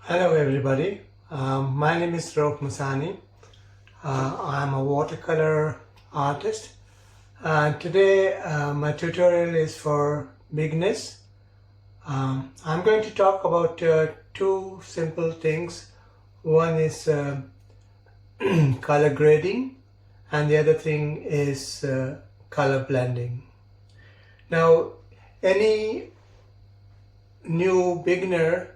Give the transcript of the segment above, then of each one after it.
Hello everybody, my name is Rauf Musani. I'm a watercolor artist. Today my tutorial is for beginners. I'm going to talk about two simple things. One is color grading and the other thing is color blending. Now, any new beginner,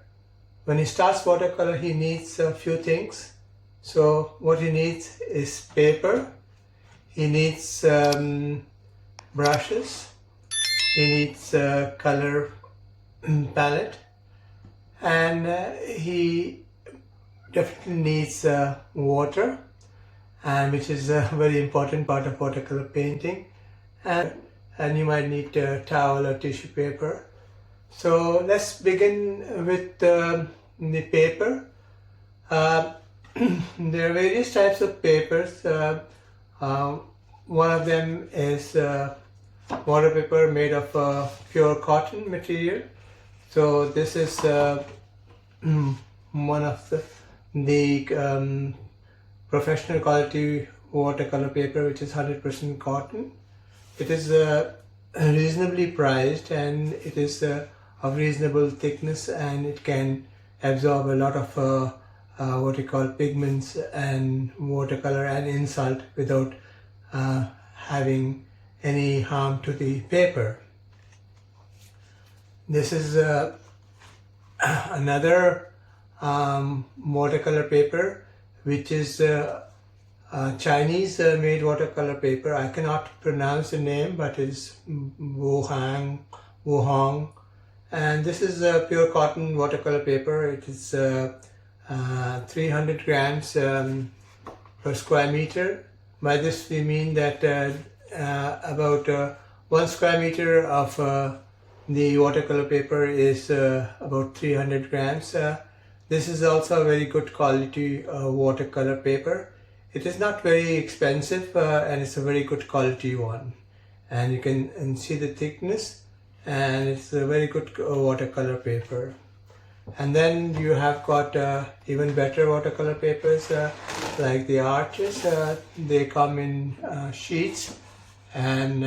when he starts watercolor, he needs a few things. So what he needs is paper, he needs brushes, he needs a color palette, and he definitely needs water, and which is a very important part of watercolor painting, and you might need a towel or tissue paper. So let's begin with the paper. There are various types of papers. One of them is water paper made of pure cotton material. So this is one of the professional quality watercolor paper, which is 100% cotton. It is reasonably priced, and it is of reasonable thickness, and it can absorb a lot of what we call pigments and watercolor and insult without having any harm to the paper. This is another watercolor paper, which is Chinese made watercolor paper. I cannot pronounce the name, but it is Wuhang, and this is pure cotton watercolor paper. It is 300 grams per square meter. By this we mean that about 1 square meter of the watercolor paper is about 300 grams. This is also a very good quality watercolor paper. It is not very expensive, and it's a very good quality one, and you can see the thickness, and it's a very good watercolor paper. And then you have got even better watercolor papers like the arches. They come in sheets, and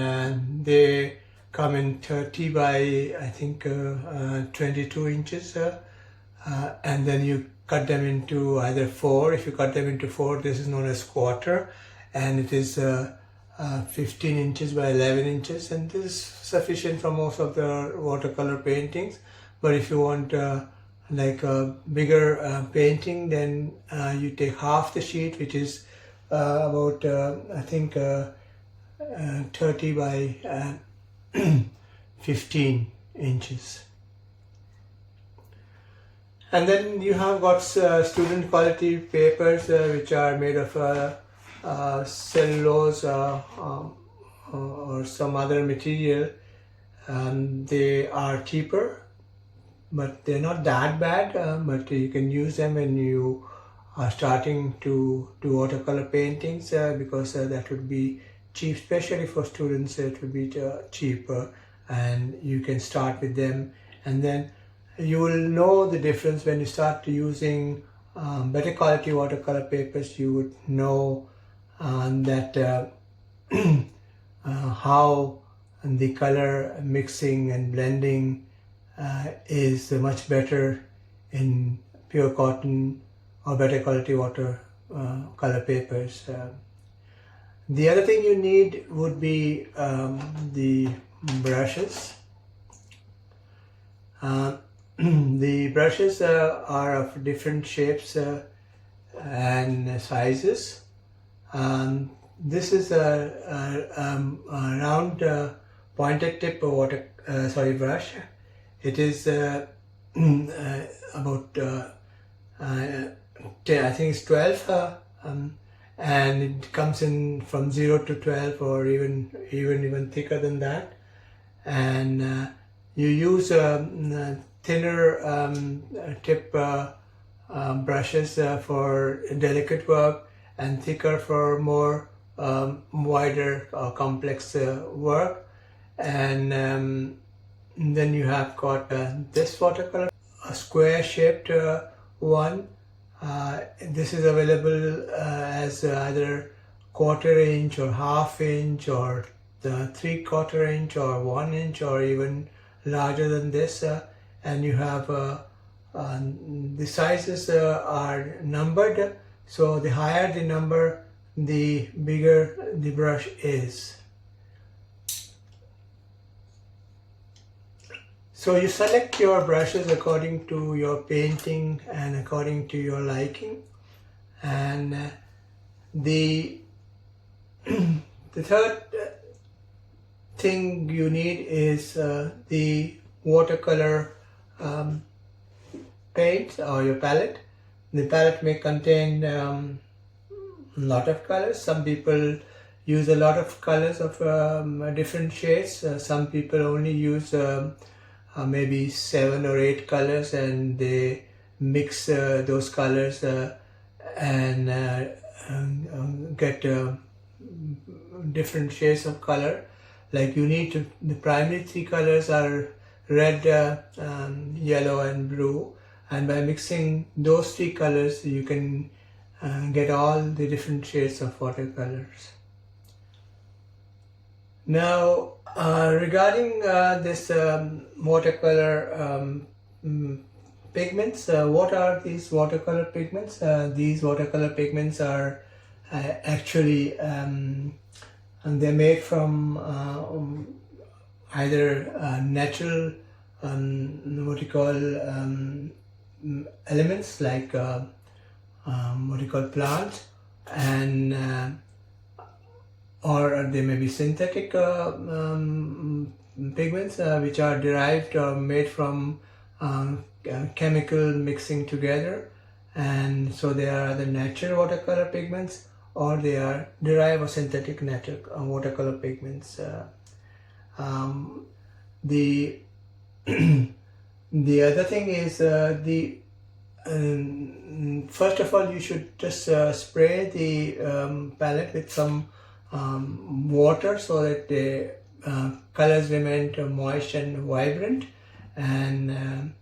they come in 30 by I think 22 inches, and then you cut them into either 4. If you cut them into 4, this is known as quarter, and it is 15 inches by 11 inches, and this is sufficient for most of the watercolor paintings. But if you want like a bigger painting, then you take half the sheet, which is about I think 30 by 15 inches. And then you have got student quality papers which are made of cellulose or some other material. They are cheaper, but they're not that bad, but you can use them when you are starting to do watercolor paintings, because that would be cheap, especially for students. It would be cheaper, and you can start with them, and then you will know the difference when you start using better quality watercolor papers. You would know that how the color mixing and blending is much better in pure cotton or better quality watercolor papers. The other thing you need would be the brushes. The brushes are of different shapes and sizes. This is a round pointed tip brush. It is about I think it's 12, and it comes in from 0 to 12, or even thicker than that. And you use thinner tip brushes for delicate work, and thicker for more wider complex work. And then you have got this watercolor, a square shaped one. This is available as either 1/4 inch or 1/2 inch or 3/4 inch or 1 inch or even larger than this, and you have the sizes are numbered, so the higher the number, the bigger the brush is. So you select your brushes according to your painting and according to your liking, and the third thing you need is the watercolor paint or your palette. The palette may contain a lot of colors. Some people use a lot of colors of different shades. Some people only use maybe 7 or 8 colors, and they mix those colors and get different shades of color. Like you need to, the primary 3 colors are red, yellow and blue, and by mixing those 3 colors you can get all the different shades of watercolors. Now regarding this watercolor pigments, what are these watercolor pigments? These watercolor pigments are actually they're made from either natural what you call elements like what you call plants, and or they may be synthetic pigments which are derived or made from chemical mixing together, and so they are the natural watercolor pigments, or they are derived or synthetic natural watercolor pigments. The the other thing is first of all you should just spray the palette with some water so that the colors remain moist and vibrant. And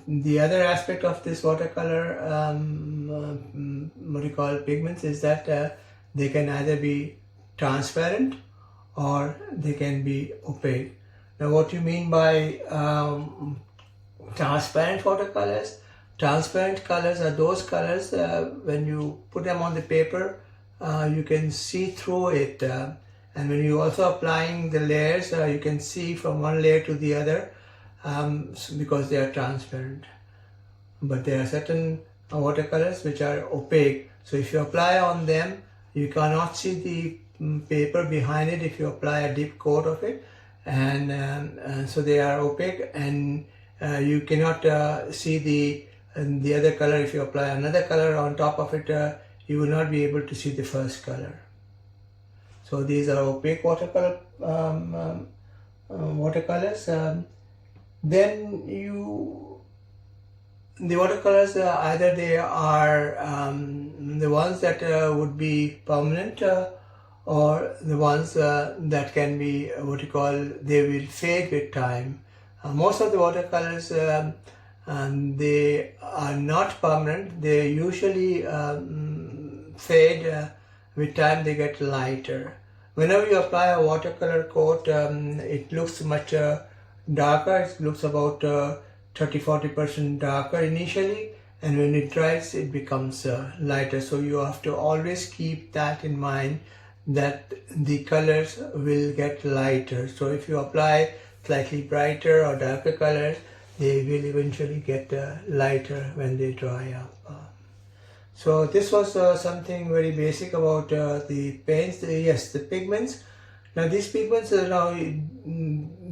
the other aspect of this watercolor what you call pigments is that they can either be transparent or they can be opaque. Now what you mean by transparent watercolors? Transparent colors are those colors when you put them on the paper you can see through it, and when you also applying the layers you can see from one layer to the other because they are transparent. But there are certain watercolors which are opaque, so if you apply on them you cannot see the paper behind it if you apply a deep coat of it, and so they are opaque, and you cannot see the other color. If you apply another color on top of it you will not be able to see the first color. So these are opaque watercolor watercolors. Then the watercolors either they are the ones that would be permanent or the ones that can be what you call they will fade with time. Most of the watercolors they are not permanent. They usually fade with time. They get lighter. Whenever you apply a watercolor coat it looks much darker. It looks about 30-40% darker initially, and when it dries it becomes lighter. So you have to always keep that in mind, that the colors will get lighter. So if you apply slightly brighter or darker colors, they will eventually get lighter when they dry up. So this was something very basic about the paints. Yes, the pigments. Now these pigments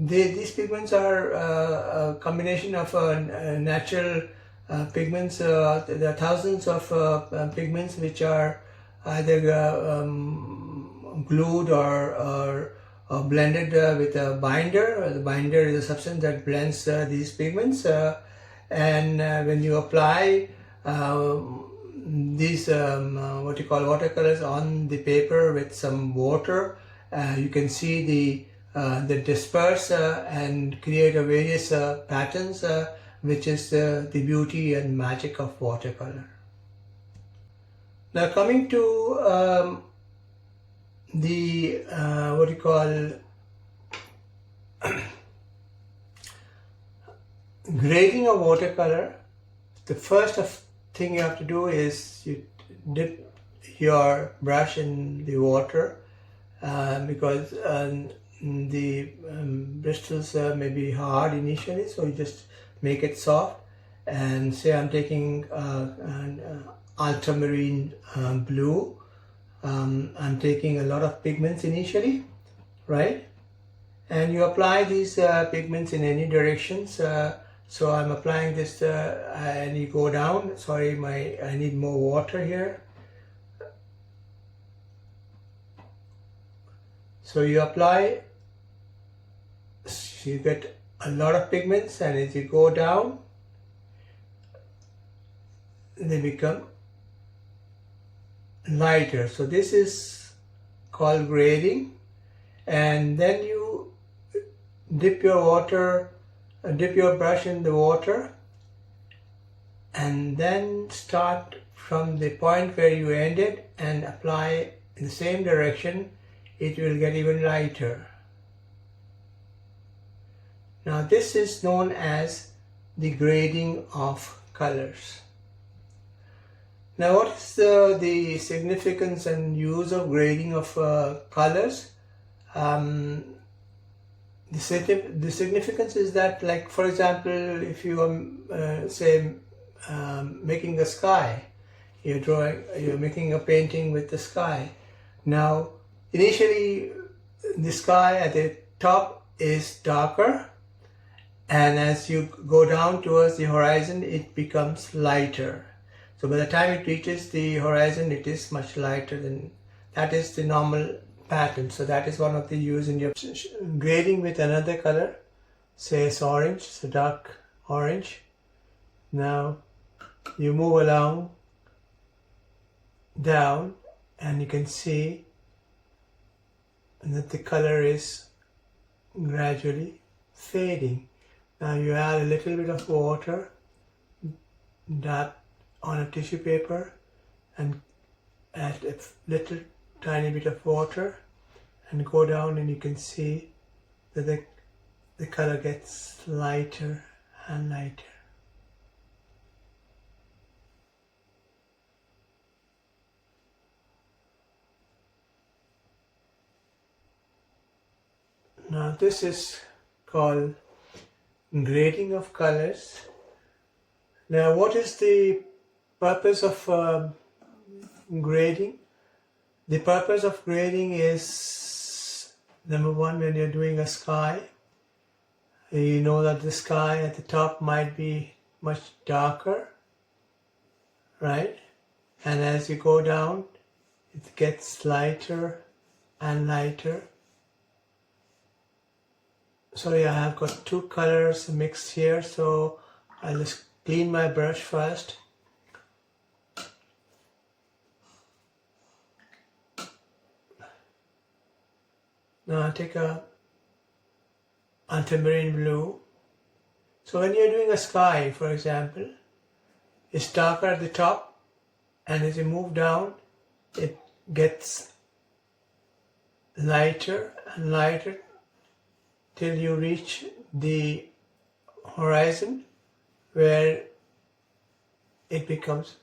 these pigments are a combination of natural pigments. There are thousands of pigments which are either glued or blended with a binder. The binder is a substance that blends these pigments, and when you apply these what you call watercolors on the paper with some water, you can see the disperse and create a various patterns which is the beauty and magic of watercolor. Now coming to the what you call grading of watercolor, the first thing you have to do is you dip your brush in the water because the bristles may be hard initially, so you just make it soft. And say I'm taking an ultramarine blue. I'm taking a lot of pigments initially, right? And you apply these pigments in any directions. So I'm applying this and you go down. Sorry, I need more water here. So you apply, you get a lot of pigments, and as you go down, they become lighter. So this is called grading. And then you dip your brush in the water, and then start from the point where you ended and apply in the same direction. It will get even lighter. Now this is known as the grading of colors. Now what is the significance and use of grading of colors? The significance is that, like for example, if you are say making a sky, you're making a painting with the sky. Now initially the sky at the top is darker, and as you go down towards the horizon it becomes lighter. So by the time it reaches the horizon it is much lighter than that is the normal pattern. So that is one of the use in your grading with another color. Say it's orange, it's a dark orange. Now you move along down and you can see that the color is gradually fading. Now you add a little bit of water, dab on a tissue paper, and add a little tiny bit of water and go down, and you can see that the color gets lighter and lighter. Now this is called grading of colors. Now what is the purpose of grading? The purpose of grading is, number one, when you're doing a sky, you know that the sky at the top might be much darker, right? And as you go down, it gets lighter and lighter. Sorry, I have got two colors mixed here, so I'll just clean my brush first. Now I'll take a ultramarine blue. So when you're doing a sky, for example, it's darker at the top, and as you move down, it gets lighter and lighter till you reach the horizon, where it becomes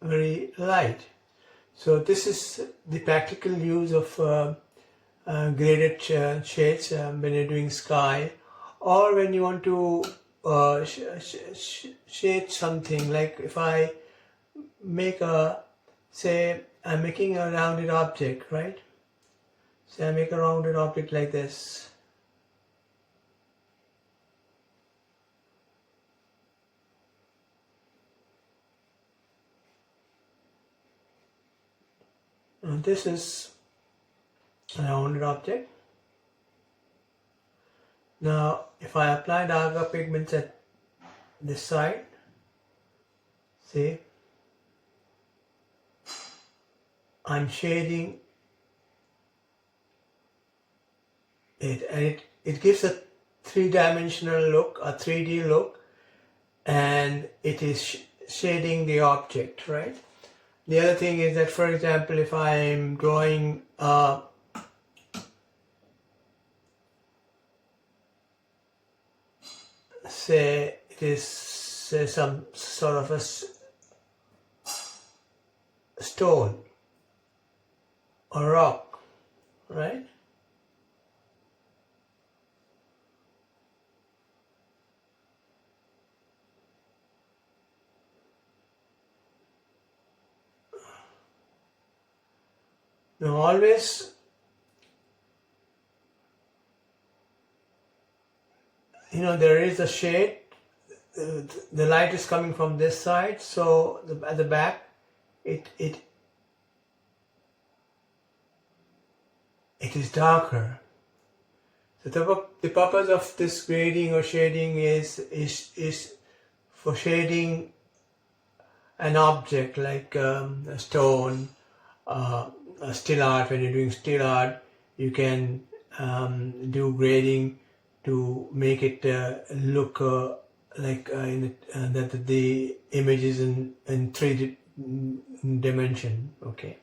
very light. So this is the practical use of graded shades when you're doing sky, or when you want to shade something. Like if I make say I'm making a rounded object, right? Say I make a rounded object like this. And this is a rounded object. Now if I apply darker pigments at this side, see, I'm shading it, and it gives a three-dimensional look, a 3D look, and it is shading the object, right? The other thing is that, for example, if I'm drawing say it is some sort of a stone or rock, right? Now always, there is a shade. The light is coming from this side, so at the back it is darker. So the purpose of this grading or shading is for shading an object like a stone, a still art. When you're doing still art, you can do grading to make it look like that the image is in three dimension. Okay.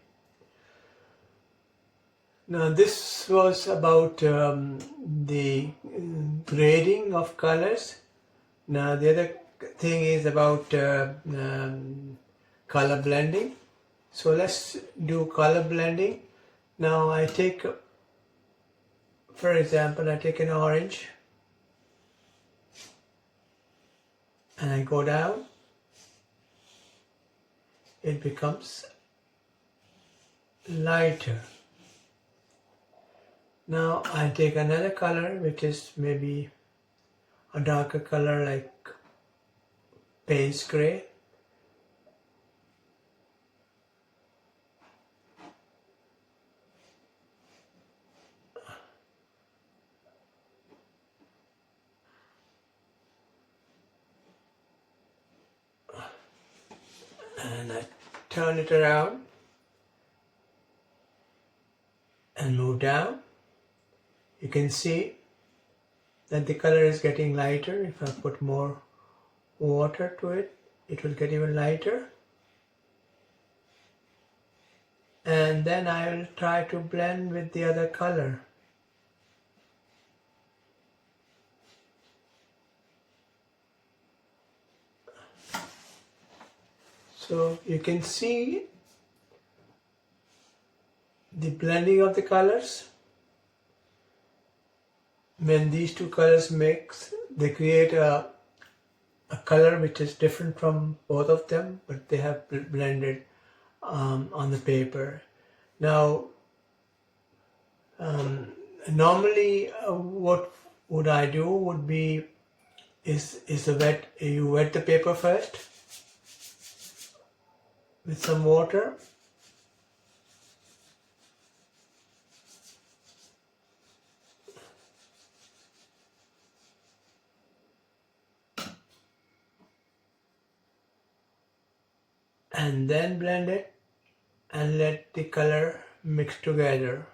Now this was about the grading of colors. Now the other thing is about color blending. So let's do color blending. Now I take, for example, I take an orange and I go down. It becomes lighter. Now I take another color which is maybe a darker color like Payne's gray. And I turn it around and move down. You can see that the color is getting lighter. If I put more water to it, it will get even lighter. And then I will try to blend with the other color. So you can see the blending of the colors. When these two colors mix, they create a color which is different from both of them, but they have blended on the paper. Now, normally what would I do would be you wet the paper first with some water. And then blend it and let the color mix together.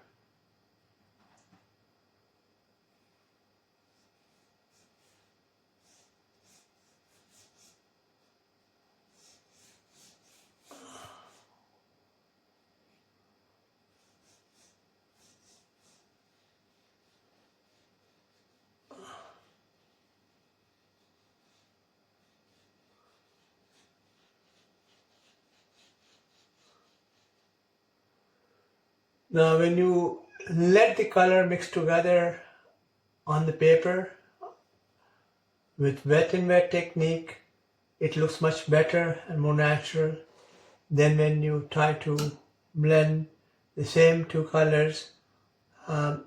Now when you let the color mix together on the paper with wet and wet technique, it looks much better and more natural than when you try to blend the same two colors on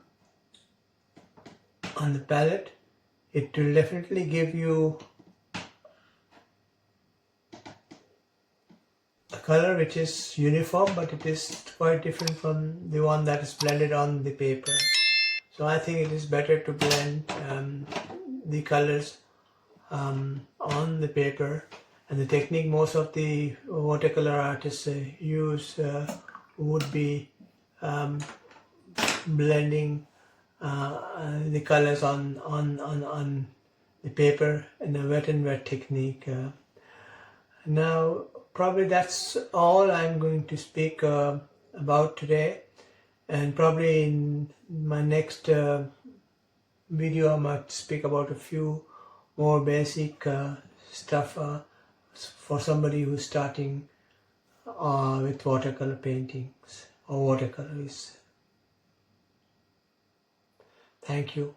the palette. It will definitely give you a color which is uniform, but it is quite different from the one that is blended on the paper. So I think it is better to blend the colors on the paper, and the technique most of the watercolor artists use would be blending the colors on the paper in a wet and wet technique. Now probably that's all I'm going to speak about today, and probably in my next video I might speak about a few more basic stuff for somebody who's starting with watercolor paintings or watercolors. Thank you.